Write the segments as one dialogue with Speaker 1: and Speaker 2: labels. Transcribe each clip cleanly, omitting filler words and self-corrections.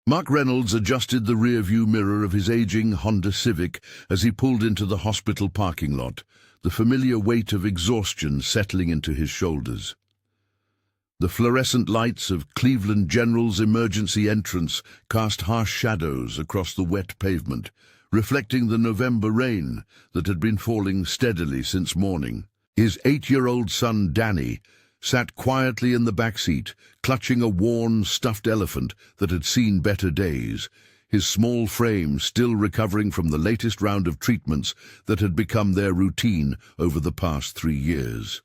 Speaker 1: Mark Reynolds adjusted the rear-view mirror of his aging Honda Civic as he pulled into the hospital parking lot, the familiar weight of exhaustion settling into his shoulders. The fluorescent lights of Cleveland General's emergency entrance cast harsh shadows across the wet pavement, reflecting the November rain that had been falling steadily since morning. His 8-year-old son, Danny, sat quietly in the back seat, clutching a worn, stuffed elephant that had seen better days, his small frame still recovering from the latest round of treatments that had become their routine over the past 3 years.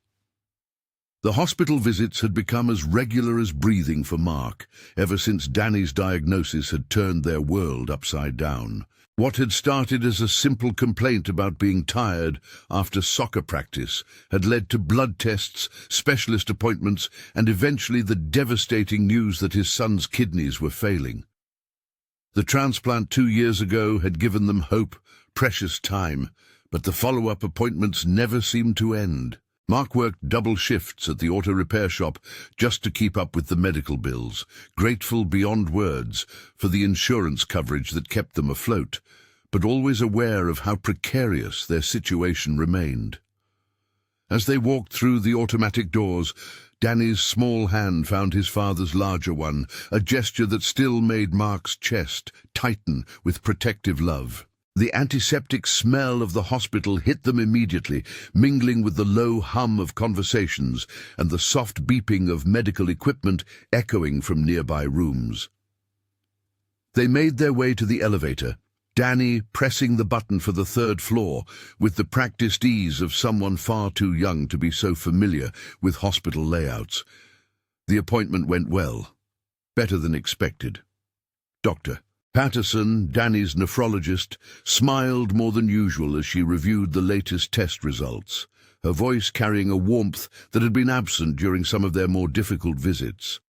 Speaker 1: The hospital visits had become as regular as breathing for Mark, ever since Danny's diagnosis had turned their world upside down. What had started as a simple complaint about being tired after soccer practice had led to blood tests, specialist appointments, and eventually the devastating news that his son's kidneys were failing. The transplant 2 years ago had given them hope, precious time, but the follow-up appointments never seemed to end. Mark worked double shifts at the auto repair shop just to keep up with the medical bills, grateful beyond words for the insurance coverage that kept them afloat, but always aware of how precarious their situation remained. As they walked through the automatic doors, Danny's small hand found his father's larger one, a gesture that still made Mark's chest tighten with protective love. The antiseptic smell of the hospital hit them immediately, mingling with the low hum of conversations and the soft beeping of medical equipment echoing from nearby rooms. They made their way to the elevator, Danny pressing the button for the 3rd floor with the practiced ease of someone far too young to be so familiar with hospital layouts. The appointment went well, better than expected. Dr. Patterson, Danny's nephrologist, smiled more than usual as she reviewed the latest test results, her voice carrying a warmth that had been absent during some of their more difficult visits.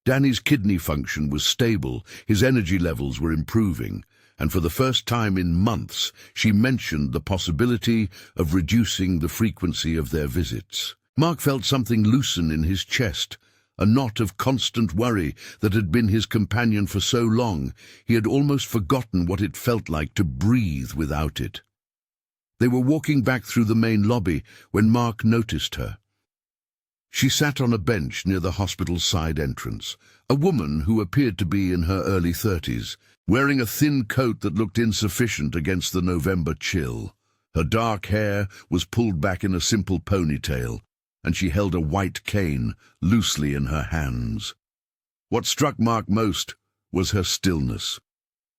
Speaker 1: Danny's kidney function was stable, his energy levels were improving, and for the first time in months she mentioned the possibility of reducing the frequency of their visits. Mark felt something loosen in his chest, a knot of constant worry that had been his companion for so long, he had almost forgotten what it felt like to breathe without it. They were walking back through the main lobby when Mark noticed her. She sat on a bench near the hospital's side entrance, a woman who appeared to be in her early 30s, wearing a thin coat that looked insufficient against the November chill. Her dark hair was pulled back in a simple ponytail, and she held a white cane loosely in her hands. What struck Mark most was her stillness,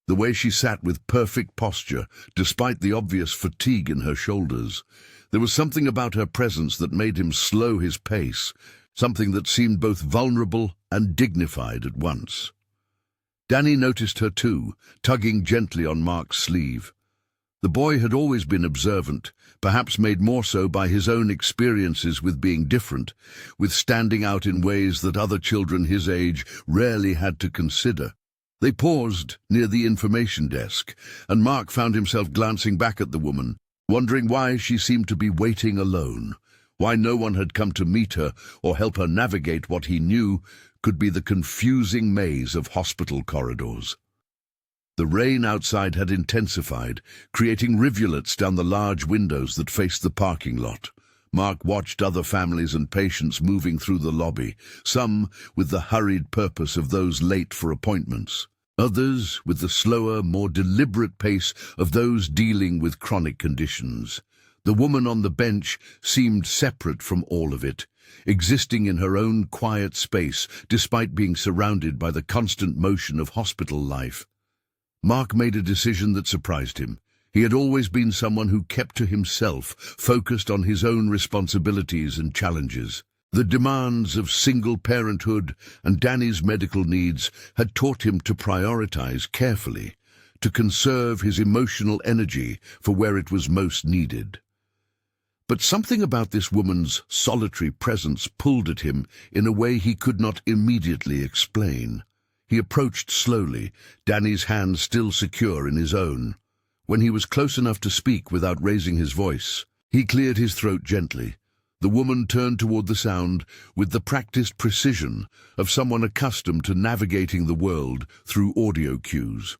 Speaker 1: the way she sat with perfect posture, despite the obvious fatigue in her shoulders. There was something about her presence that made him slow his pace, something that seemed both vulnerable and dignified at once. Danny noticed her too, tugging gently on Mark's sleeve. The boy had always been observant, perhaps made more so by his own experiences with being different, with standing out in ways that other children his age rarely had to consider. They paused near the information desk, and Mark found himself glancing back at the woman, wondering why she seemed to be waiting alone, why no one had come to meet her or help her navigate what he knew could be the confusing maze of hospital corridors. The rain outside had intensified, creating rivulets down the large windows that faced the parking lot. Mark watched other families and patients moving through the lobby, some with the hurried purpose of those late for appointments, others with the slower, more deliberate pace of those dealing with chronic conditions. The woman on the bench seemed separate from all of it, existing in her own quiet space despite being surrounded by the constant motion of hospital life. Mark made a decision that surprised him. He had always been someone who kept to himself, focused on his own responsibilities and challenges. The demands of single parenthood and Danny's medical needs had taught him to prioritize carefully, to conserve his emotional energy for where it was most needed. But something about this woman's solitary presence pulled at him in a way he could not immediately explain. He approached slowly, Danny's hand still secure in his own. When he was close enough to speak without raising his voice, he cleared his throat gently, The woman turned toward the sound with the practiced precision of someone accustomed to navigating the world through audio cues.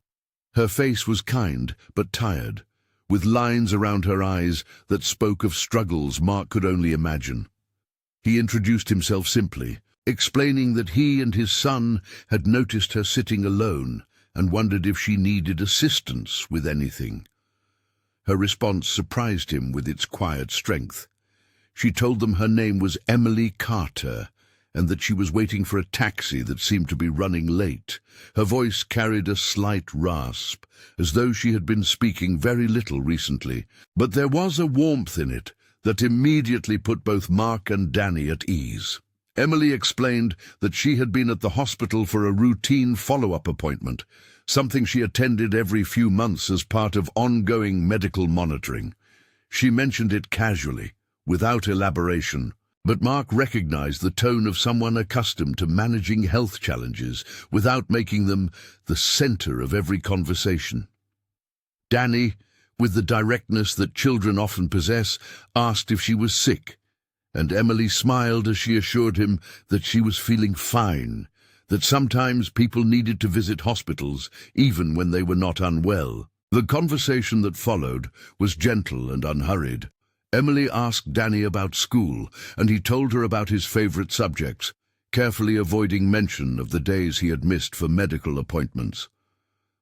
Speaker 1: Her face was kind but tired, with lines around her eyes that spoke of struggles Mark could only imagine. He introduced himself simply, explaining that he and his son had noticed her sitting alone and wondered if she needed assistance with anything. Her response surprised him with its quiet strength. She told them her name was Emily Carter, and that she was waiting for a taxi that seemed to be running late. Her voice carried a slight rasp, as though she had been speaking very little recently, but there was a warmth in it that immediately put both Mark and Danny at ease. Emily explained that she had been at the hospital for a routine follow-up appointment, something she attended every few months as part of ongoing medical monitoring. She mentioned it casually, without elaboration, but Mark recognized the tone of someone accustomed to managing health challenges without making them the center of every conversation. Danny, with the directness that children often possess, asked if she was sick, and Emily smiled as she assured him that she was feeling fine, that sometimes people needed to visit hospitals even when they were not unwell. The conversation that followed was gentle and unhurried. Emily asked Danny about school, and he told her about his favorite subjects, carefully avoiding mention of the days he had missed for medical appointments.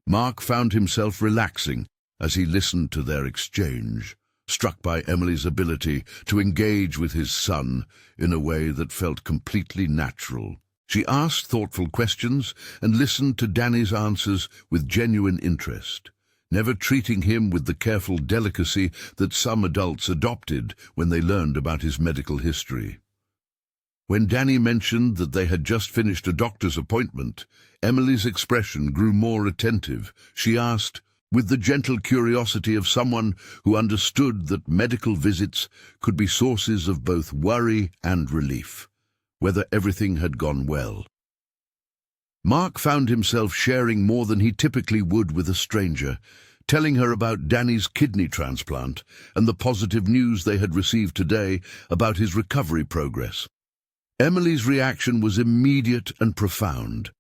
Speaker 1: Mark found himself relaxing as he listened to their exchange, struck by Emily's ability to engage with his son in a way that felt completely natural. She asked thoughtful questions and listened to Danny's answers with genuine interest, never treating him with the careful delicacy that some adults adopted when they learned about his medical history. When Danny mentioned that they had just finished a doctor's appointment, Emily's expression grew more attentive. She asked, with the gentle curiosity of someone who understood that medical visits could be sources of both worry and relief, whether everything had gone well. Mark found himself sharing more than he typically would with a stranger, telling her about Danny's kidney transplant and the positive news they had received today about his recovery progress. Emily's reaction was immediate and profound.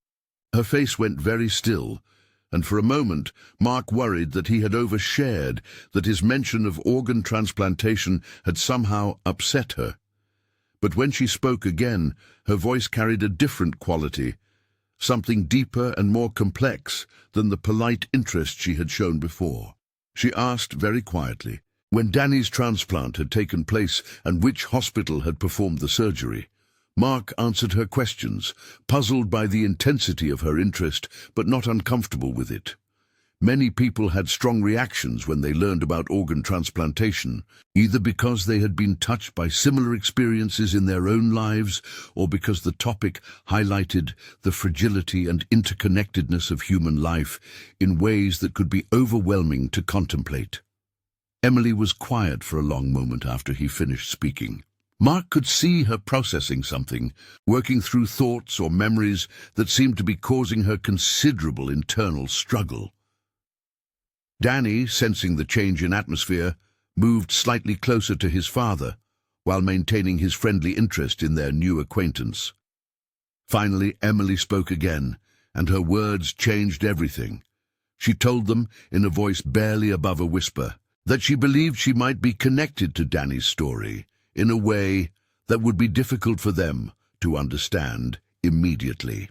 Speaker 1: Her face went very still, and for a moment Mark worried that he had overshared, that his mention of organ transplantation had somehow upset her. But when she spoke again, her voice carried a different quality, something deeper and more complex than the polite interest she had shown before. She asked very quietly when Danny's transplant had taken place and which hospital had performed the surgery. Mark answered her questions, puzzled by the intensity of her interest, but not uncomfortable with it. Many people had strong reactions when they learned about organ transplantation, either because they had been touched by similar experiences in their own lives or because the topic highlighted the fragility and interconnectedness of human life in ways that could be overwhelming to contemplate. Emily was quiet for a long moment after he finished speaking. Mark could see her processing something, working through thoughts or memories that seemed to be causing her considerable internal struggle. Danny, sensing the change in atmosphere, moved slightly closer to his father, while maintaining his friendly interest in their new acquaintance. Finally, Emily spoke again, and her words changed everything. She told them, in a voice barely above a whisper, that she believed she might be connected to Danny's story in a way that would be difficult for them to understand immediately.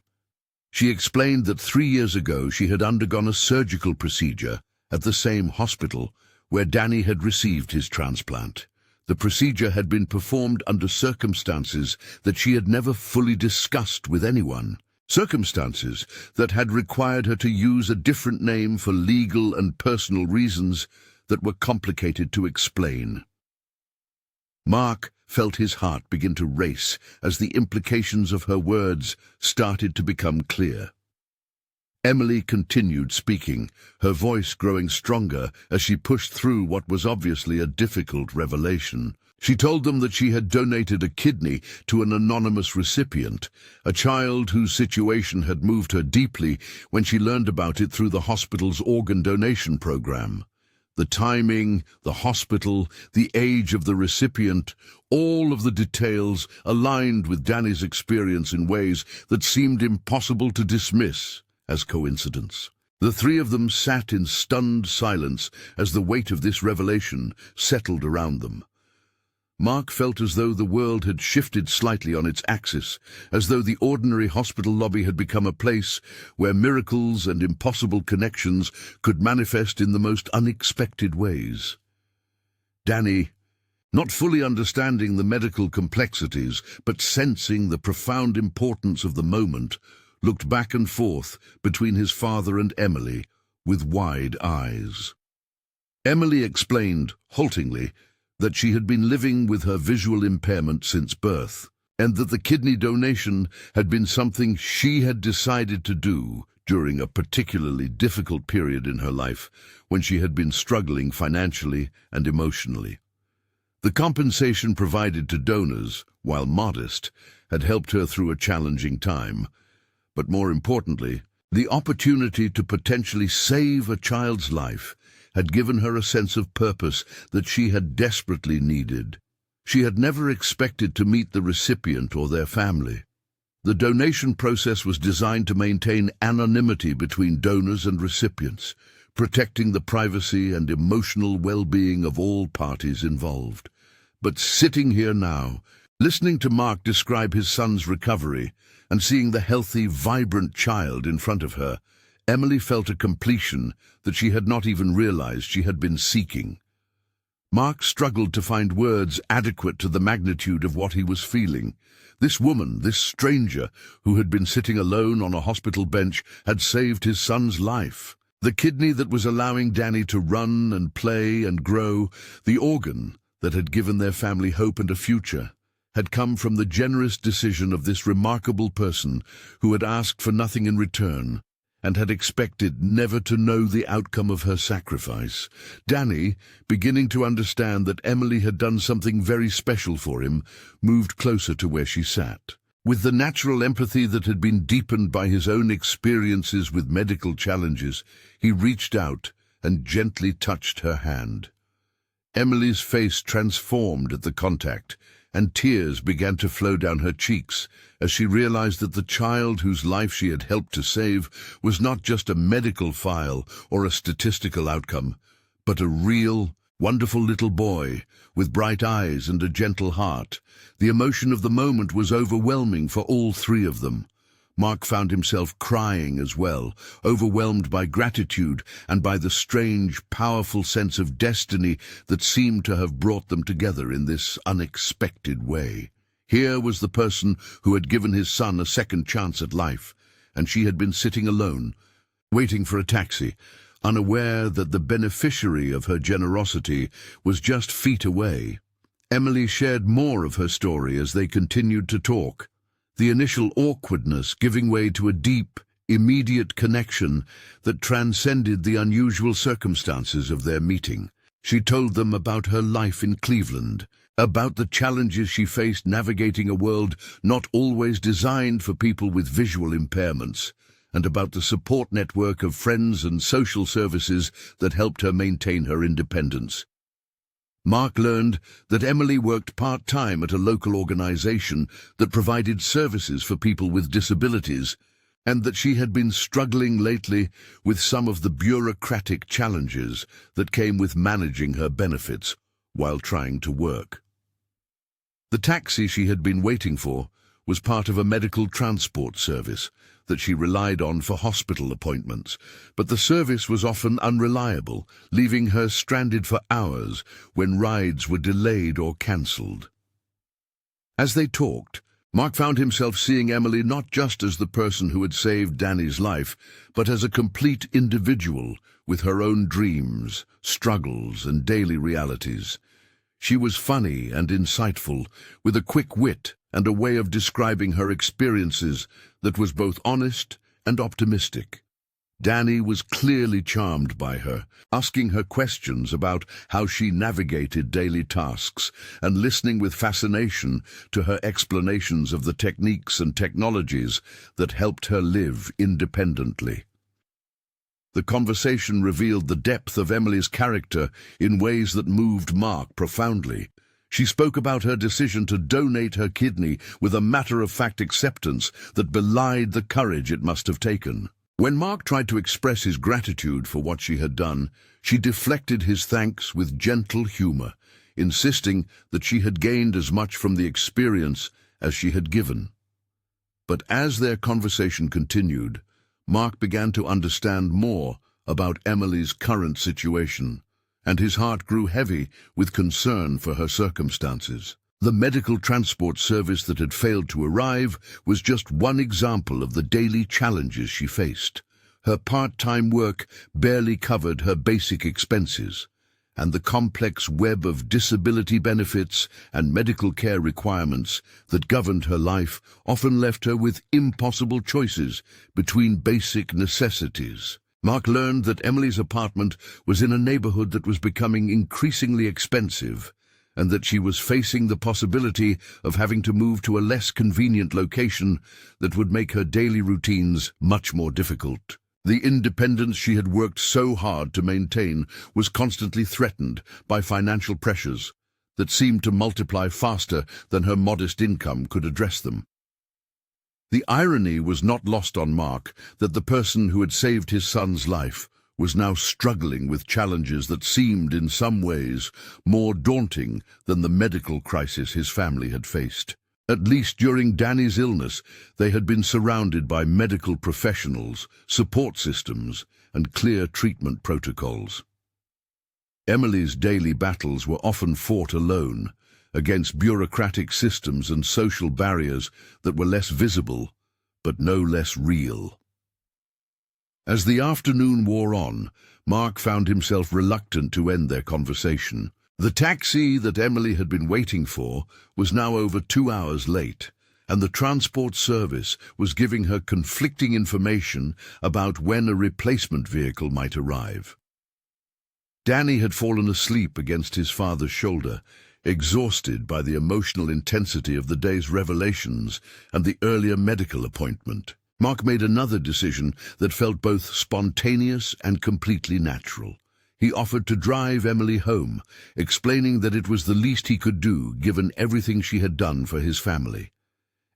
Speaker 1: She explained that 3 years ago she had undergone a surgical procedure at the same hospital where Danny had received his transplant. The procedure had been performed under circumstances that she had never fully discussed with anyone, circumstances that had required her to use a different name for legal and personal reasons that were complicated to explain. Mark felt his heart begin to race as the implications of her words started to become clear. Emily continued speaking, her voice growing stronger as she pushed through what was obviously a difficult revelation. She told them that she had donated a kidney to an anonymous recipient, a child whose situation had moved her deeply when she learned about it through the hospital's organ donation program. The timing, the hospital, the age of the recipient, all of the details aligned with Danny's experience in ways that seemed impossible to dismiss as coincidence. The three of them sat in stunned silence as the weight of this revelation settled around them. Mark felt as though the world had shifted slightly on its axis, as though the ordinary hospital lobby had become a place where miracles and impossible connections could manifest in the most unexpected ways. Danny, not fully understanding the medical complexities, but sensing the profound importance of the moment, looked back and forth between his father and Emily with wide eyes. Emily explained, haltingly, that she had been living with her visual impairment since birth, and that the kidney donation had been something she had decided to do during a particularly difficult period in her life when she had been struggling financially and emotionally. The compensation provided to donors, while modest, had helped her through a challenging time, but more importantly, the opportunity to potentially save a child's life had given her a sense of purpose that she had desperately needed. She had never expected to meet the recipient or their family. The donation process was designed to maintain anonymity between donors and recipients, protecting the privacy and emotional well-being of all parties involved. But sitting here now, listening to Mark describe his son's recovery and seeing the healthy, vibrant child in front of her, Emily felt a completion that she had not even realized she had been seeking. Mark struggled to find words adequate to the magnitude of what he was feeling. This woman, this stranger, who had been sitting alone on a hospital bench, had saved his son's life. The kidney that was allowing Danny to run and play and grow, the organ that had given their family hope and a future, had come from the generous decision of this remarkable person who had asked for nothing in return and had expected never to know the outcome of her sacrifice. Danny, beginning to understand that Emily had done something very special for him, moved closer to where she sat. With the natural empathy that had been deepened by his own experiences with medical challenges, he reached out and gently touched her hand. Emily's face transformed at the contact, and tears began to flow down her cheeks as she realized that the child whose life she had helped to save was not just a medical file or a statistical outcome, but a real, wonderful little boy with bright eyes and a gentle heart. The emotion of the moment was overwhelming for all three of them. Mark found himself crying as well, overwhelmed by gratitude and by the strange, powerful sense of destiny that seemed to have brought them together in this unexpected way. Here was the person who had given his son a second chance at life, and she had been sitting alone, waiting for a taxi, unaware that the beneficiary of her generosity was just feet away. Emily shared more of her story as they continued to talk, the initial awkwardness giving way to a deep, immediate connection that transcended the unusual circumstances of their meeting. She told them about her life in Cleveland, about the challenges she faced navigating a world not always designed for people with visual impairments, and about the support network of friends and social services that helped her maintain her independence. Mark learned that Emily worked part-time at a local organization that provided services for people with disabilities, and that she had been struggling lately with some of the bureaucratic challenges that came with managing her benefits while trying to work. The taxi she had been waiting for was part of a medical transport service that she relied on for hospital appointments, but the service was often unreliable, leaving her stranded for hours when rides were delayed or cancelled. As they talked, Mark found himself seeing Emily not just as the person who had saved Danny's life, but as a complete individual with her own dreams, struggles, and daily realities. She was funny and insightful, with a quick wit and a way of describing her experiences that was both honest and optimistic. Danny was clearly charmed by her, asking her questions about how she navigated daily tasks and listening with fascination to her explanations of the techniques and technologies that helped her live independently. The conversation revealed the depth of Emily's character in ways that moved Mark profoundly. She spoke about her decision to donate her kidney with a matter-of-fact acceptance that belied the courage it must have taken. When Mark tried to express his gratitude for what she had done, she deflected his thanks with gentle humor, insisting that she had gained as much from the experience as she had given. But as their conversation continued, Mark began to understand more about Emily's current situation, and his heart grew heavy with concern for her circumstances. The medical transport service that had failed to arrive was just one example of the daily challenges she faced. Her part-time work barely covered her basic expenses, and the complex web of disability benefits and medical care requirements that governed her life often left her with impossible choices between basic necessities. Mark learned that Emily's apartment was in a neighborhood that was becoming increasingly expensive, and that she was facing the possibility of having to move to a less convenient location that would make her daily routines much more difficult. The independence she had worked so hard to maintain was constantly threatened by financial pressures that seemed to multiply faster than her modest income could address them. The irony was not lost on Mark that the person who had saved his son's life was now struggling with challenges that seemed in some ways more daunting than the medical crisis his family had faced. At least during Danny's illness, they had been surrounded by medical professionals, support systems, and clear treatment protocols. Emily's daily battles were often fought alone, against bureaucratic systems and social barriers that were less visible, but no less real. As the afternoon wore on, Mark found himself reluctant to end their conversation. The taxi that Emily had been waiting for was now over 2 hours late, and the transport service was giving her conflicting information about when a replacement vehicle might arrive. Danny had fallen asleep against his father's shoulder, exhausted by the emotional intensity of the day's revelations and the earlier medical appointment. Mark made another decision that felt both spontaneous and completely natural. He offered to drive Emily home, explaining that it was the least he could do given everything she had done for his family.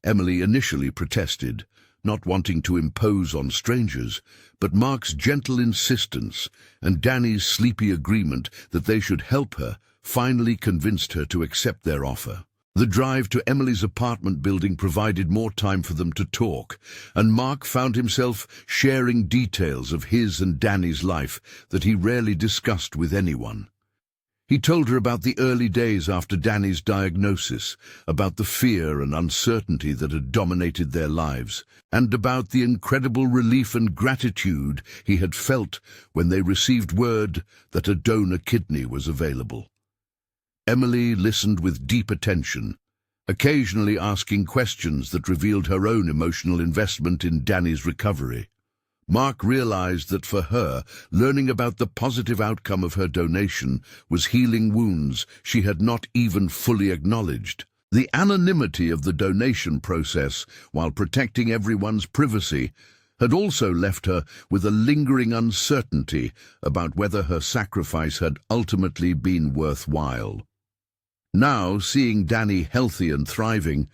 Speaker 1: Emily initially protested, not wanting to impose on strangers, but Mark's gentle insistence and Danny's sleepy agreement that they should help her finally convinced her to accept their offer. The drive to Emily's apartment building provided more time for them to talk, and Mark found himself sharing details of his and Danny's life that he rarely discussed with anyone. He told her about the early days after Danny's diagnosis, about the fear and uncertainty that had dominated their lives, and about the incredible relief and gratitude he had felt when they received word that a donor kidney was available. Emily listened with deep attention, occasionally asking questions that revealed her own emotional investment in Danny's recovery. Mark realized that for her, learning about the positive outcome of her donation was healing wounds she had not even fully acknowledged. The anonymity of the donation process, while protecting everyone's privacy, had also left her with a lingering uncertainty about whether her sacrifice had ultimately been worthwhile. Now, seeing Danny healthy and thriving,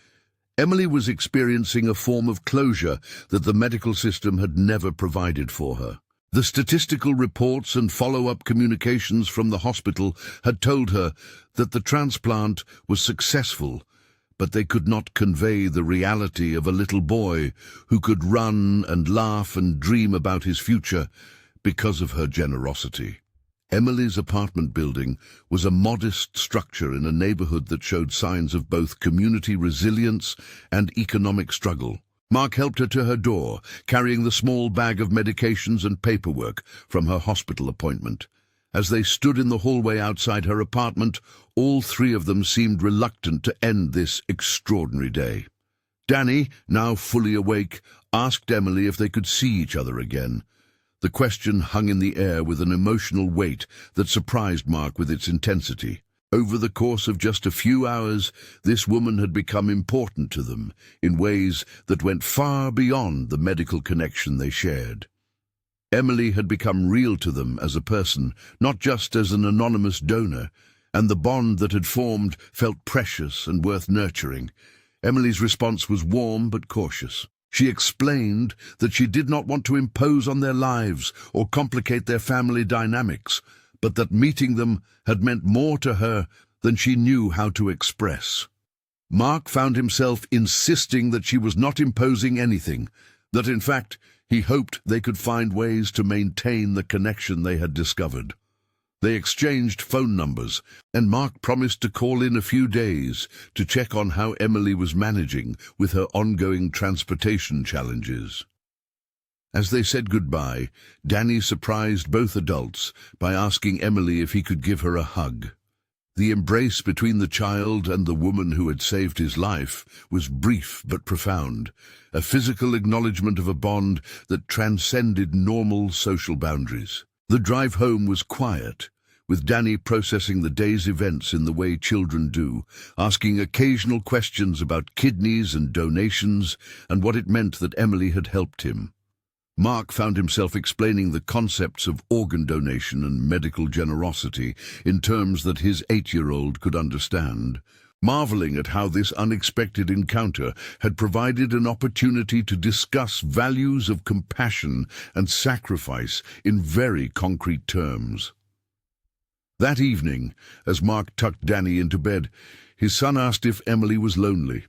Speaker 1: Emily was experiencing a form of closure that the medical system had never provided for her. The statistical reports and follow-up communications from the hospital had told her that the transplant was successful, but they could not convey the reality of a little boy who could run and laugh and dream about his future because of her generosity. Emily's apartment building was a modest structure in a neighborhood that showed signs of both community resilience and economic struggle. Mark helped her to her door, carrying the small bag of medications and paperwork from her hospital appointment. As they stood in the hallway outside her apartment, all three of them seemed reluctant to end this extraordinary day. Danny, now fully awake, asked Emily if they could see each other again. The question hung in the air with an emotional weight that surprised Mark with its intensity. Over the course of just a few hours, this woman had become important to them in ways that went far beyond the medical connection they shared. Emily had become real to them as a person, not just as an anonymous donor, and the bond that had formed felt precious and worth nurturing. Emily's response was warm but cautious. She explained that she did not want to impose on their lives or complicate their family dynamics, but that meeting them had meant more to her than she knew how to express. Mark found himself insisting that she was not imposing anything, that in fact he hoped they could find ways to maintain the connection they had discovered. They exchanged phone numbers, and Mark promised to call in a few days to check on how Emily was managing with her ongoing transportation challenges. As they said goodbye, Danny surprised both adults by asking Emily if he could give her a hug. The embrace between the child and the woman who had saved his life was brief but profound, a physical acknowledgement of a bond that transcended normal social boundaries. The drive home was quiet, with Danny processing the day's events in the way children do, asking occasional questions about kidneys and donations and what it meant that Emily had helped him. Mark found himself explaining the concepts of organ donation and medical generosity in terms that his 8-year-old could understand, marveling at how this unexpected encounter had provided an opportunity to discuss values of compassion and sacrifice in very concrete terms. That evening, as Mark tucked Danny into bed, his son asked if Emily was lonely.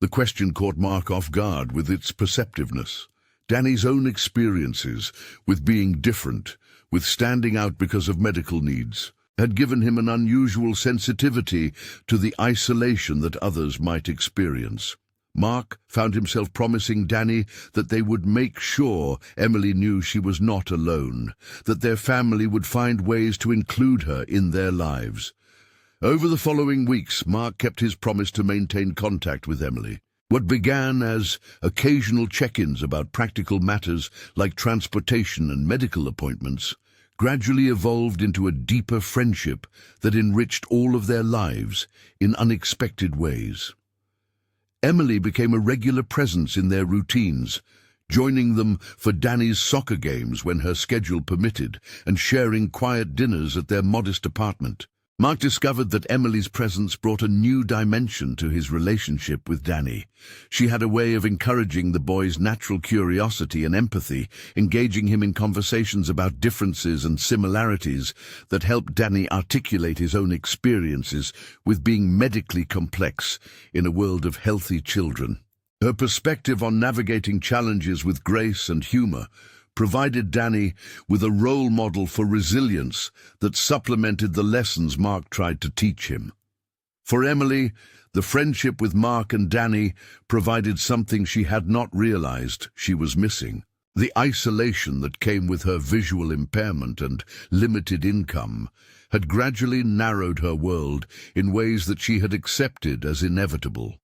Speaker 1: The question caught Mark off guard with its perceptiveness. Danny's own experiences with being different, with standing out because of medical needs, had given him an unusual sensitivity to the isolation that others might experience. Mark found himself promising Danny that they would make sure Emily knew she was not alone, that their family would find ways to include her in their lives. Over the following weeks, Mark kept his promise to maintain contact with Emily. What began as occasional check-ins about practical matters like transportation and medical appointments gradually evolved into a deeper friendship that enriched all of their lives in unexpected ways. Emily became a regular presence in their routines, joining them for Danny's soccer games when her schedule permitted and sharing quiet dinners at their modest apartment. Mark discovered that Emily's presence brought a new dimension to his relationship with Danny. She had a way of encouraging the boy's natural curiosity and empathy, engaging him in conversations about differences and similarities that helped Danny articulate his own experiences with being medically complex in a world of healthy children. Her perspective on navigating challenges with grace and humor provided Danny with a role model for resilience that supplemented the lessons Mark tried to teach him. For Emily, the friendship with Mark and Danny provided something she had not realized she was missing. The isolation that came with her visual impairment and limited income had gradually narrowed her world in ways that she had accepted as inevitable.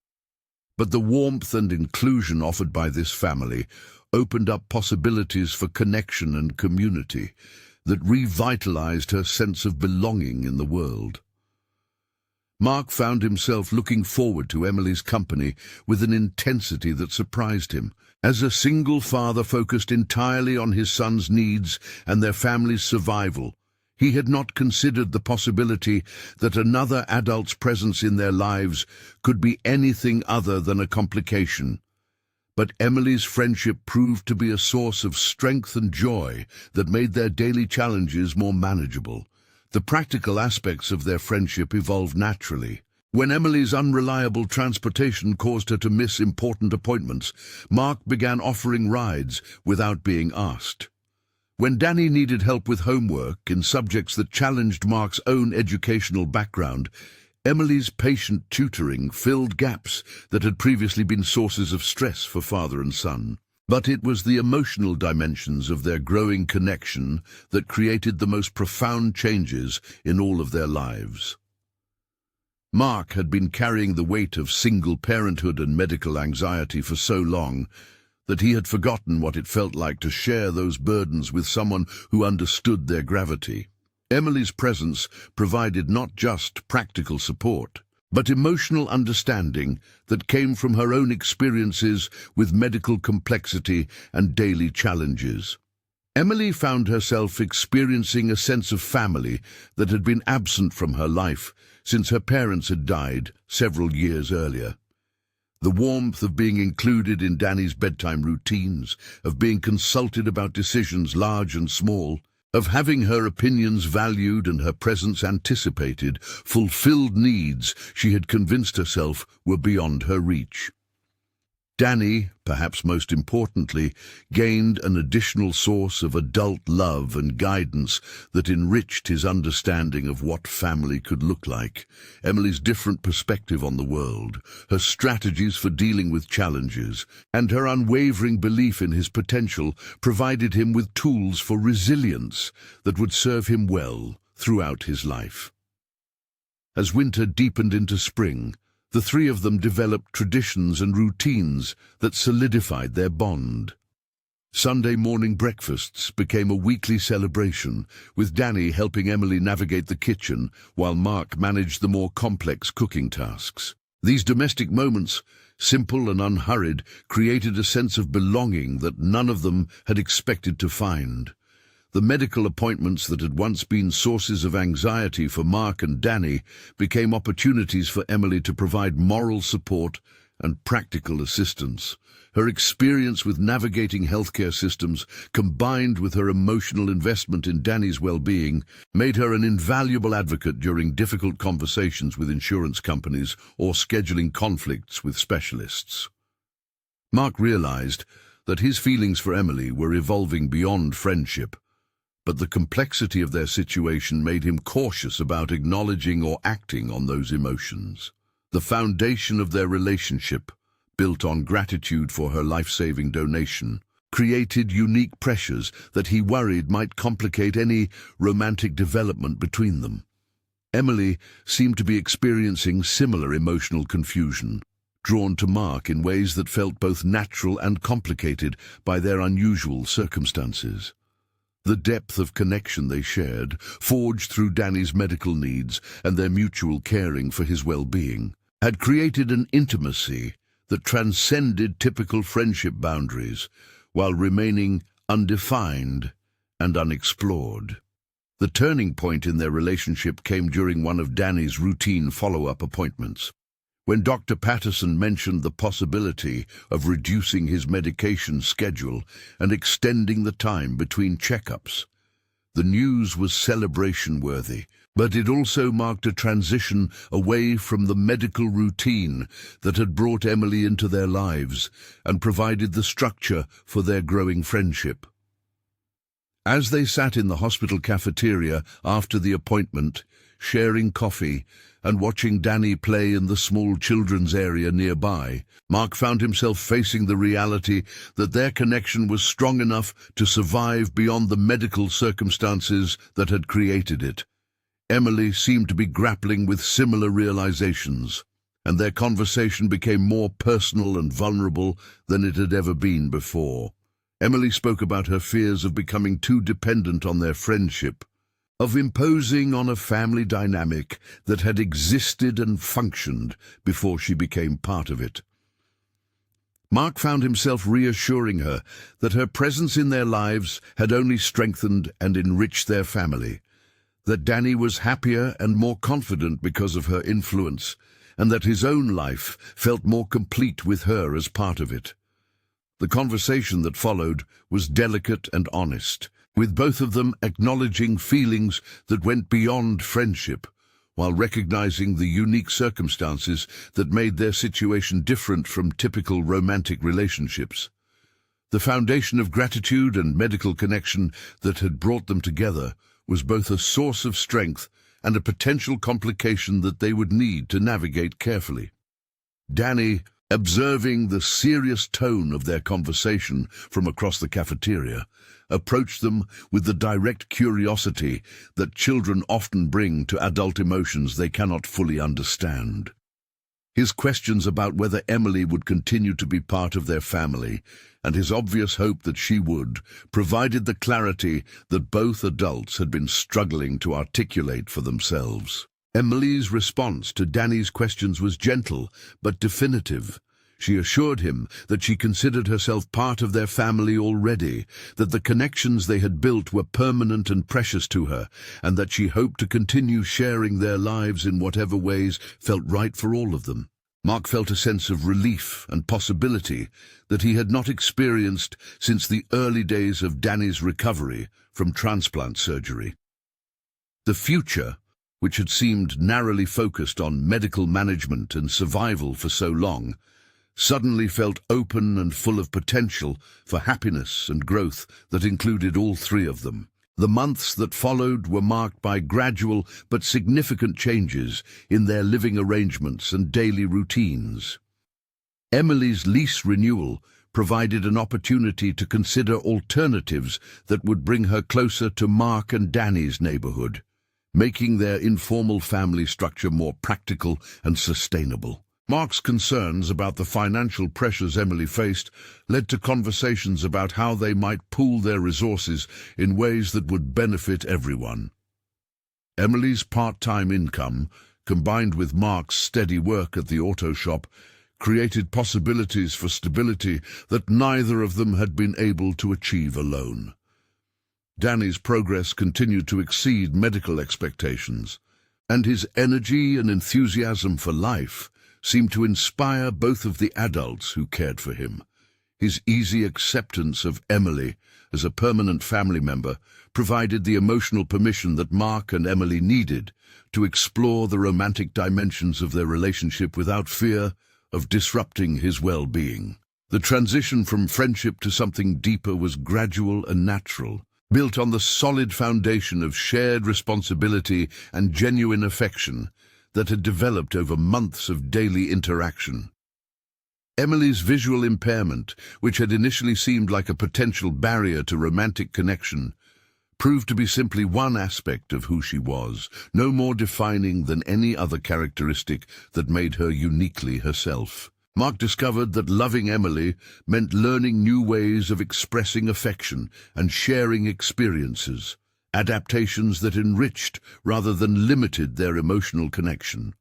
Speaker 1: But the warmth and inclusion offered by this family opened up possibilities for connection and community that revitalized her sense of belonging in the world. Mark found himself looking forward to Emily's company with an intensity that surprised him. As a single father focused entirely on his son's needs and their family's survival, he had not considered the possibility that another adult's presence in their lives could be anything other than a complication. But Emily's friendship proved to be a source of strength and joy that made their daily challenges more manageable. The practical aspects of their friendship evolved naturally. When Emily's unreliable transportation caused her to miss important appointments, Mark began offering rides without being asked. When Danny needed help with homework in subjects that challenged Mark's own educational background, Emily's patient tutoring filled gaps that had previously been sources of stress for father and son. But it was the emotional dimensions of their growing connection that created the most profound changes in all of their lives. Mark had been carrying the weight of single parenthood and medical anxiety for so long that he had forgotten what it felt like to share those burdens with someone who understood their gravity. Emily's presence provided not just practical support, but emotional understanding that came from her own experiences with medical complexity and daily challenges. Emily found herself experiencing a sense of family that had been absent from her life since her parents had died several years earlier. The warmth of being included in Danny's bedtime routines, of being consulted about decisions large and small, of having her opinions valued and her presence anticipated, fulfilled needs she had convinced herself were beyond her reach. Danny, perhaps most importantly, gained an additional source of adult love and guidance that enriched his understanding of what family could look like. Emily's different perspective on the world, her strategies for dealing with challenges, and her unwavering belief in his potential provided him with tools for resilience that would serve him well throughout his life. As winter deepened into spring, the three of them developed traditions and routines that solidified their bond. Sunday morning breakfasts became a weekly celebration, with Danny helping Emily navigate the kitchen while Mark managed the more complex cooking tasks. These domestic moments, simple and unhurried, created a sense of belonging that none of them had expected to find. The medical appointments that had once been sources of anxiety for Mark and Danny became opportunities for Emily to provide moral support and practical assistance. Her experience with navigating healthcare systems, combined with her emotional investment in Danny's well-being, made her an invaluable advocate during difficult conversations with insurance companies or scheduling conflicts with specialists. Mark realized that his feelings for Emily were evolving beyond friendship, but the complexity of their situation made him cautious about acknowledging or acting on those emotions. The foundation of their relationship, built on gratitude for her life-saving donation, created unique pressures that he worried might complicate any romantic development between them. Emily seemed to be experiencing similar emotional confusion, drawn to Mark in ways that felt both natural and complicated by their unusual circumstances. The depth of connection they shared, forged through Danny's medical needs and their mutual caring for his well-being, had created an intimacy that transcended typical friendship boundaries while remaining undefined and unexplored. The turning point in their relationship came during one of Danny's routine follow-up appointments. When Dr. Patterson mentioned the possibility of reducing his medication schedule and extending the time between checkups, the news was celebration-worthy, but it also marked a transition away from the medical routine that had brought Emily into their lives and provided the structure for their growing friendship. As they sat in the hospital cafeteria after the appointment, sharing coffee and watching Danny play in the small children's area nearby, Mark found himself facing the reality that their connection was strong enough to survive beyond the medical circumstances that had created it. Emily seemed to be grappling with similar realizations, and their conversation became more personal and vulnerable than it had ever been before. Emily spoke about her fears of becoming too dependent on their friendship, of imposing on a family dynamic that had existed and functioned before she became part of it. Mark found himself reassuring her that her presence in their lives had only strengthened and enriched their family, that Danny was happier and more confident because of her influence, and that his own life felt more complete with her as part of it. The conversation that followed was delicate and honest, with both of them acknowledging feelings that went beyond friendship, while recognizing the unique circumstances that made their situation different from typical romantic relationships. The foundation of gratitude and medical connection that had brought them together was both a source of strength and a potential complication that they would need to navigate carefully. Danny, observing the serious tone of their conversation from across the cafeteria, approached them with the direct curiosity that children often bring to adult emotions they cannot fully understand. His questions about whether Emily would continue to be part of their family, and his obvious hope that she would, provided the clarity that both adults had been struggling to articulate for themselves. Emily's response to Danny's questions was gentle but definitive. She assured him that she considered herself part of their family already, that the connections they had built were permanent and precious to her, and that she hoped to continue sharing their lives in whatever ways felt right for all of them. Mark felt a sense of relief and possibility that he had not experienced since the early days of Danny's recovery from transplant surgery. The future, which had seemed narrowly focused on medical management and survival for so long, suddenly felt open and full of potential for happiness and growth that included all three of them. The months that followed were marked by gradual but significant changes in their living arrangements and daily routines. Emily's lease renewal provided an opportunity to consider alternatives that would bring her closer to Mark and Danny's neighborhood, making their informal family structure more practical and sustainable. Mark's concerns about the financial pressures Emily faced led to conversations about how they might pool their resources in ways that would benefit everyone. Emily's part-time income, combined with Mark's steady work at the auto shop, created possibilities for stability that neither of them had been able to achieve alone. Danny's progress continued to exceed medical expectations, and his energy and enthusiasm for life seemed to inspire both of the adults who cared for him. His easy acceptance of Emily as a permanent family member provided the emotional permission that Mark and Emily needed to explore the romantic dimensions of their relationship without fear of disrupting his well-being. The transition from friendship to something deeper was gradual and natural, built on the solid foundation of shared responsibility and genuine affection that had developed over months of daily interaction. Emily's visual impairment, which had initially seemed like a potential barrier to romantic connection, proved to be simply one aspect of who she was, no more defining than any other characteristic that made her uniquely herself. Mark discovered that loving Emily meant learning new ways of expressing affection and sharing experiences, adaptations that enriched rather than limited their emotional connection.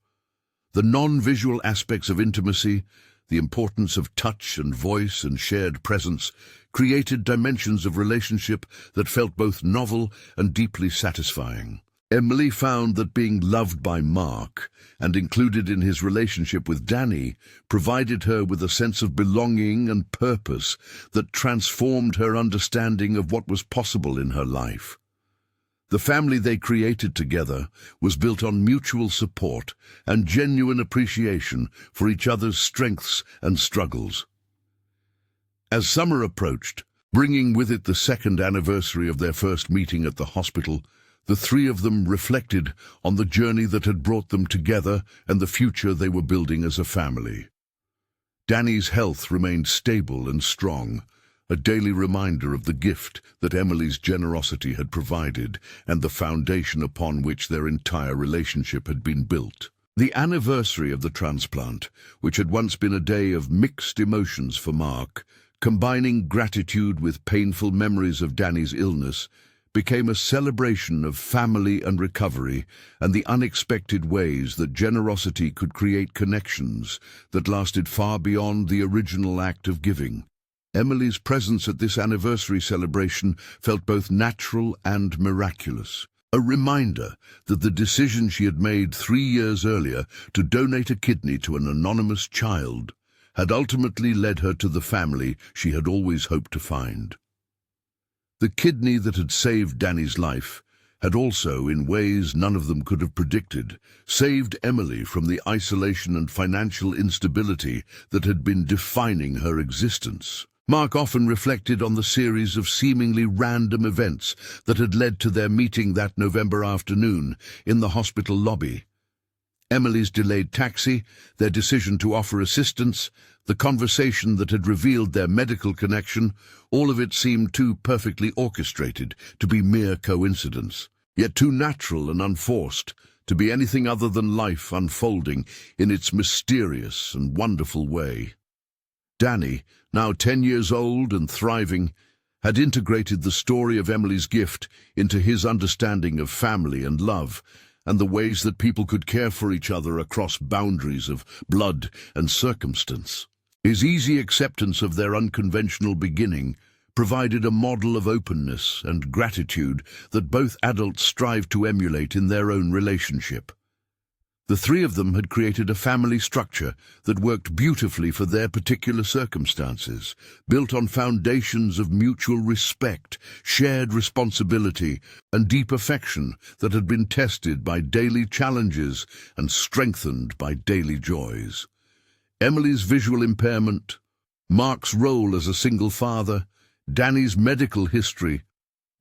Speaker 1: The non-visual aspects of intimacy, the importance of touch and voice and shared presence, created dimensions of relationship that felt both novel and deeply satisfying. Emily found that being loved by Mark and included in his relationship with Danny provided her with a sense of belonging and purpose that transformed her understanding of what was possible in her life. The family they created together was built on mutual support and genuine appreciation for each other's strengths and struggles. As summer approached, bringing with it the second anniversary of their first meeting at the hospital, the three of them reflected on the journey that had brought them together and the future they were building as a family. Danny's health remained stable and strong, a daily reminder of the gift that Emily's generosity had provided and the foundation upon which their entire relationship had been built. The anniversary of the transplant, which had once been a day of mixed emotions for Mark, combining gratitude with painful memories of Danny's illness, became a celebration of family and recovery and the unexpected ways that generosity could create connections that lasted far beyond the original act of giving. Emily's presence at this anniversary celebration felt both natural and miraculous, a reminder that the decision she had made 3 years earlier to donate a kidney to an anonymous child had ultimately led her to the family she had always hoped to find. The kidney that had saved Danny's life had also, in ways none of them could have predicted, saved Emily from the isolation and financial instability that had been defining her existence. Mark often reflected on the series of seemingly random events that had led to their meeting that November afternoon in the hospital lobby. Emily's delayed taxi, their decision to offer assistance, the conversation that had revealed their medical connection, all of it seemed too perfectly orchestrated to be mere coincidence, yet too natural and unforced to be anything other than life unfolding in its mysterious and wonderful way. Danny, now 10 years old and thriving, had integrated the story of Emily's gift into his understanding of family and love, and the ways that people could care for each other across boundaries of blood and circumstance. His easy acceptance of their unconventional beginning provided a model of openness and gratitude that both adults strive to emulate in their own relationship. The three of them had created a family structure that worked beautifully for their particular circumstances, built on foundations of mutual respect, shared responsibility, and deep affection that had been tested by daily challenges and strengthened by daily joys. Emily's visual impairment, Mark's role as a single father, Danny's medical history,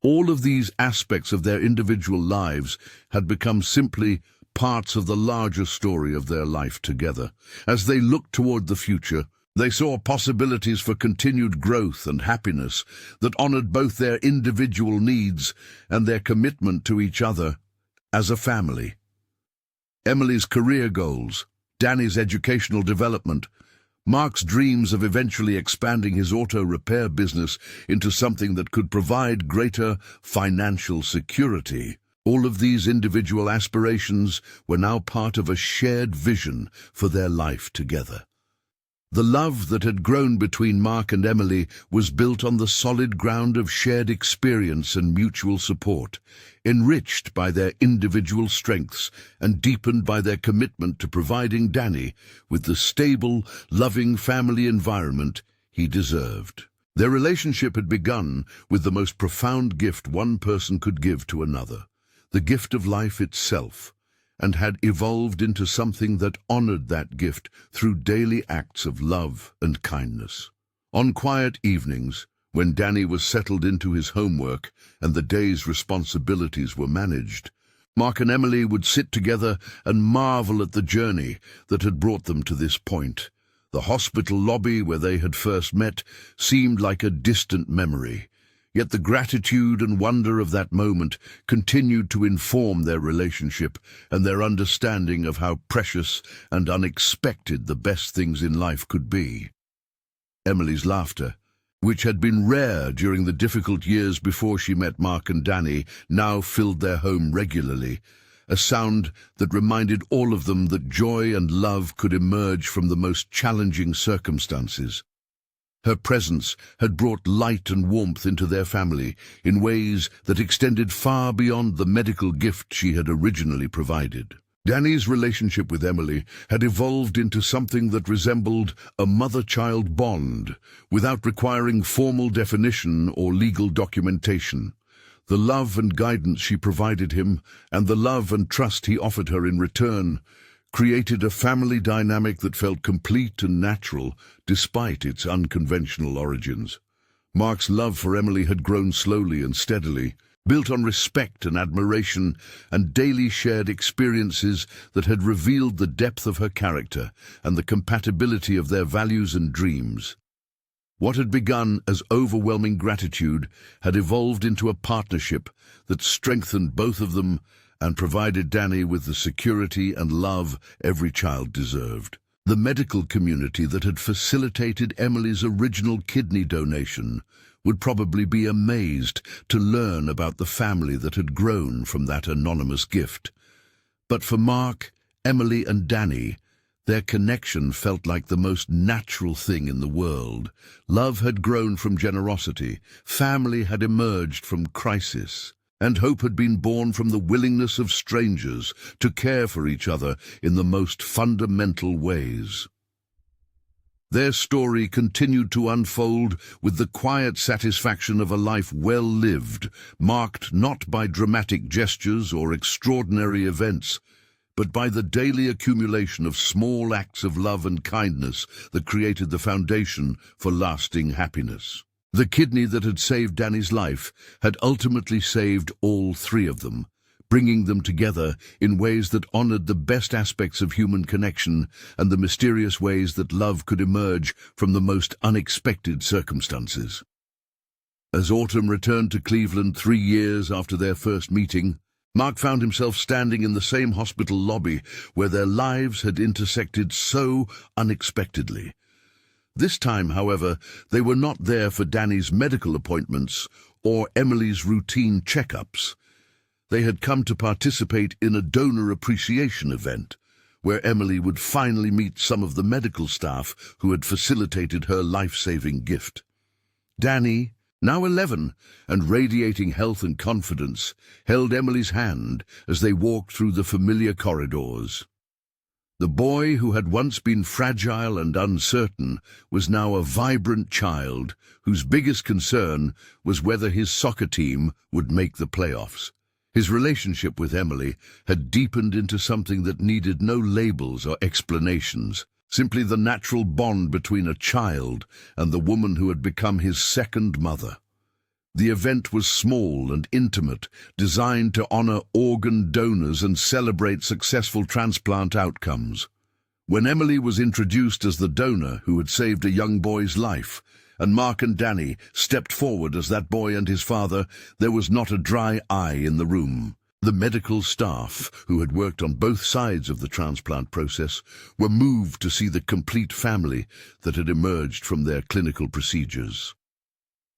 Speaker 1: all of these aspects of their individual lives had become simply parts of the larger story of their life together. As they looked toward the future, they saw possibilities for continued growth and happiness that honored both their individual needs and their commitment to each other as a family. Emily's career goals, Danny's educational development, Mark's dreams of eventually expanding his auto repair business into something that could provide greater financial security. All of these individual aspirations were now part of a shared vision for their life together. The love that had grown between Mark and Emily was built on the solid ground of shared experience and mutual support, enriched by their individual strengths and deepened by their commitment to providing Danny with the stable, loving family environment he deserved. Their relationship had begun with the most profound gift one person could give to another, the gift of life itself, and had evolved into something that honored that gift through daily acts of love and kindness. On quiet evenings, when Danny was settled into his homework and the day's responsibilities were managed, Mark and Emily would sit together and marvel at the journey that had brought them to this point. The hospital lobby where they had first met seemed like a distant memory, yet the gratitude and wonder of that moment continued to inform their relationship and their understanding of how precious and unexpected the best things in life could be. Emily's laughter, which had been rare during the difficult years before she met Mark and Danny, now filled their home regularly, a sound that reminded all of them that joy and love could emerge from the most challenging circumstances. Her presence had brought light and warmth into their family in ways that extended far beyond the medical gift she had originally provided. Danny's relationship with Emily had evolved into something that resembled a mother-child bond, without requiring formal definition or legal documentation. The love and guidance she provided him, and the love and trust he offered her in return, created a family dynamic that felt complete and natural despite its unconventional origins. Mark's love for Emily had grown slowly and steadily, built on respect and admiration and daily shared experiences that had revealed the depth of her character and the compatibility of their values and dreams. What had begun as overwhelming gratitude had evolved into a partnership that strengthened both of them and provided Danny with the security and love every child deserved. The medical community that had facilitated Emily's original kidney donation would probably be amazed to learn about the family that had grown from that anonymous gift. But for Mark, Emily and Danny, their connection felt like the most natural thing in the world. Love had grown from generosity, family had emerged from crisis, and hope had been born from the willingness of strangers to care for each other in the most fundamental ways. Their story continued to unfold with the quiet satisfaction of a life well lived, marked not by dramatic gestures or extraordinary events, but by the daily accumulation of small acts of love and kindness that created the foundation for lasting happiness. The kidney that had saved Danny's life had ultimately saved all three of them, bringing them together in ways that honored the best aspects of human connection and the mysterious ways that love could emerge from the most unexpected circumstances. As autumn returned to Cleveland 3 years after their first meeting, Mark found himself standing in the same hospital lobby where their lives had intersected so unexpectedly. This time, however, they were not there for Danny's medical appointments or Emily's routine checkups. They had come to participate in a donor appreciation event, where Emily would finally meet some of the medical staff who had facilitated her life-saving gift. Danny, now 11 and radiating health and confidence, held Emily's hand as they walked through the familiar corridors. The boy who had once been fragile and uncertain was now a vibrant child whose biggest concern was whether his soccer team would make the playoffs. His relationship with Emily had deepened into something that needed no labels or explanations, simply the natural bond between a child and the woman who had become his second mother. The event was small and intimate, designed to honor organ donors and celebrate successful transplant outcomes. When Emily was introduced as the donor who had saved a young boy's life, and Mark and Danny stepped forward as that boy and his father, there was not a dry eye in the room. The medical staff, who had worked on both sides of the transplant process, were moved to see the complete family that had emerged from their clinical procedures.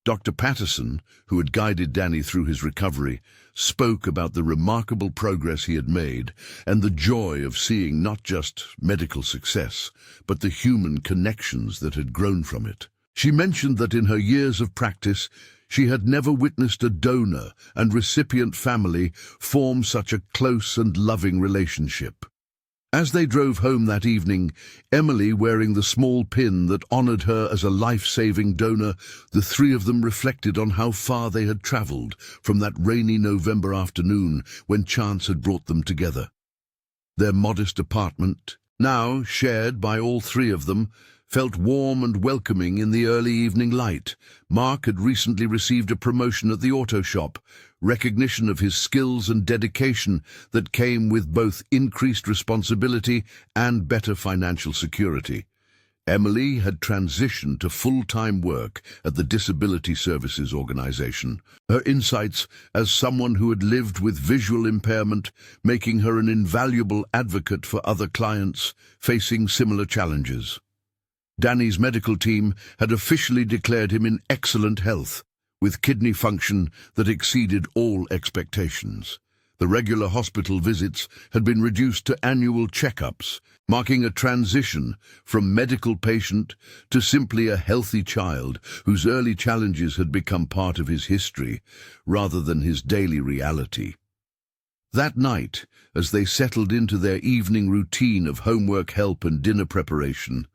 Speaker 1: Dr. Patterson, who had guided Danny through his recovery, spoke about the remarkable progress he had made and the joy of seeing not just medical success, but the human connections that had grown from it. She mentioned that in her years of practice, she had never witnessed a donor and recipient family form such a close and loving relationship. As they drove home that evening, Emily wearing the small pin that honored her as a life-saving donor, the three of them reflected on how far they had traveled from that rainy November afternoon when chance had brought them together. Their modest apartment, now shared by all three of them, felt warm and welcoming in the early evening light. Mark had recently received a promotion at the auto shop, recognition of his skills and dedication that came with both increased responsibility and better financial security. Emily had transitioned to full-time work at the Disability Services Organization, her insights as someone who had lived with visual impairment making her an invaluable advocate for other clients facing similar challenges. Danny's medical team had officially declared him in excellent health, with kidney function that exceeded all expectations. The regular hospital visits had been reduced to annual checkups, marking a transition from medical patient to simply a healthy child whose early challenges had become part of his history rather than his daily reality. That night, as they settled into their evening routine of homework help and dinner preparation,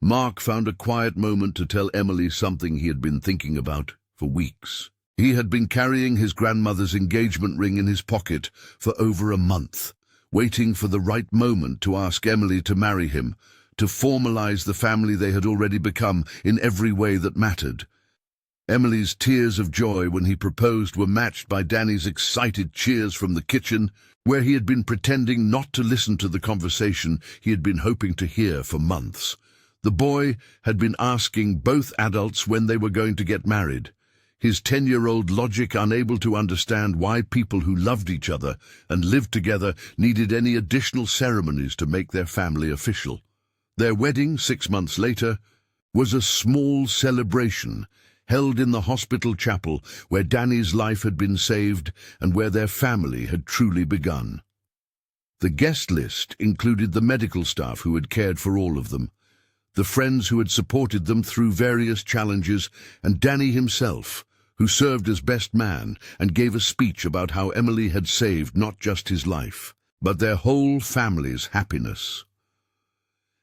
Speaker 1: Mark found a quiet moment to tell Emily something he had been thinking about for weeks. He had been carrying his grandmother's engagement ring in his pocket for over a month, waiting for the right moment to ask Emily to marry him, to formalize the family they had already become in every way that mattered. Emily's tears of joy when he proposed were matched by Danny's excited cheers from the kitchen, where he had been pretending not to listen to the conversation he had been hoping to hear for months. The boy had been asking both adults when they were going to get married, his 10-year-old logic unable to understand why people who loved each other and lived together needed any additional ceremonies to make their family official. Their wedding, 6 months later, was a small celebration held in the hospital chapel where Danny's life had been saved and where their family had truly begun. The guest list included the medical staff who had cared for all of them, the friends who had supported them through various challenges, and Danny himself, who served as best man and gave a speech about how Emily had saved not just his life, but their whole family's happiness.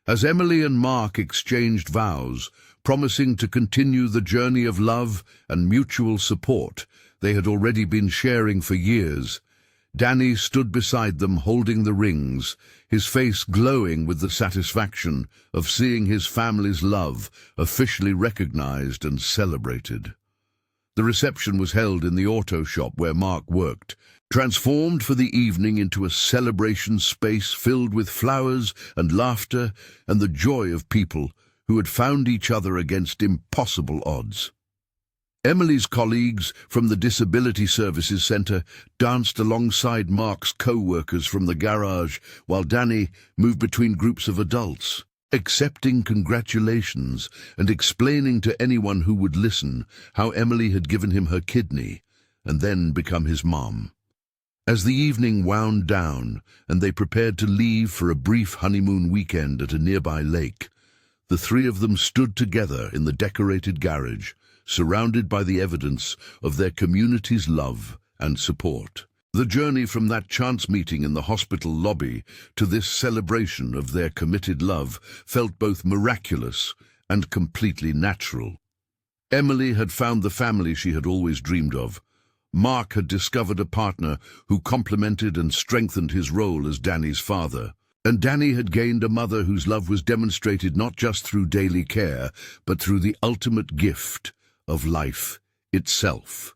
Speaker 1: As Emily and Mark exchanged vows, promising to continue the journey of love and mutual support they had already been sharing for years, Danny stood beside them holding the rings, his face glowing with the satisfaction of seeing his family's love officially recognized and celebrated. The reception was held in the auto shop where Mark worked, transformed for the evening into a celebration space filled with flowers and laughter and the joy of people who had found each other against impossible odds. Emily's colleagues from the Disability Services Center danced alongside Mark's co-workers from the garage while Danny moved between groups of adults, accepting congratulations and explaining to anyone who would listen how Emily had given him her kidney and then become his mom. As the evening wound down and they prepared to leave for a brief honeymoon weekend at a nearby lake, the three of them stood together in the decorated garage, surrounded by the evidence of their community's love and support. The journey from that chance meeting in the hospital lobby to this celebration of their committed love felt both miraculous and completely natural. Emily had found the family she had always dreamed of. Mark had discovered a partner who complemented and strengthened his role as Danny's father. And Danny had gained a mother whose love was demonstrated not just through daily care, but through the ultimate gift of life itself.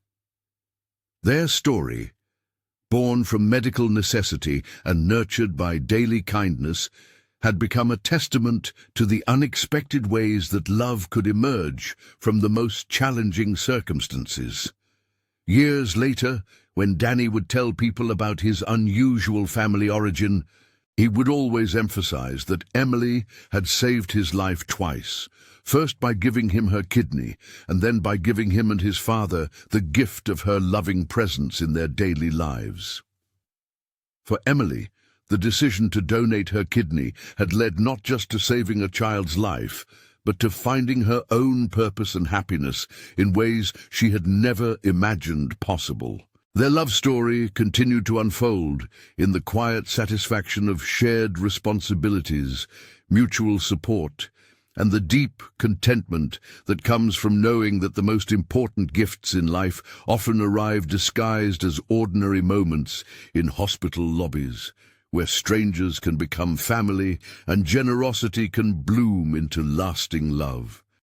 Speaker 1: Their story, born from medical necessity and nurtured by daily kindness, had become a testament to the unexpected ways that love could emerge from the most challenging circumstances. Years later, when Danny would tell people about his unusual family origin, he would always emphasize that Emily had saved his life twice, first by giving him her kidney, and then by giving him and his father the gift of her loving presence in their daily lives. For Emily, the decision to donate her kidney had led not just to saving a child's life, but to finding her own purpose and happiness in ways she had never imagined possible. Their love story continued to unfold in the quiet satisfaction of shared responsibilities, mutual support, and the deep contentment that comes from knowing that the most important gifts in life often arrive disguised as ordinary moments in hospital lobbies, where strangers can become family and generosity can bloom into lasting love.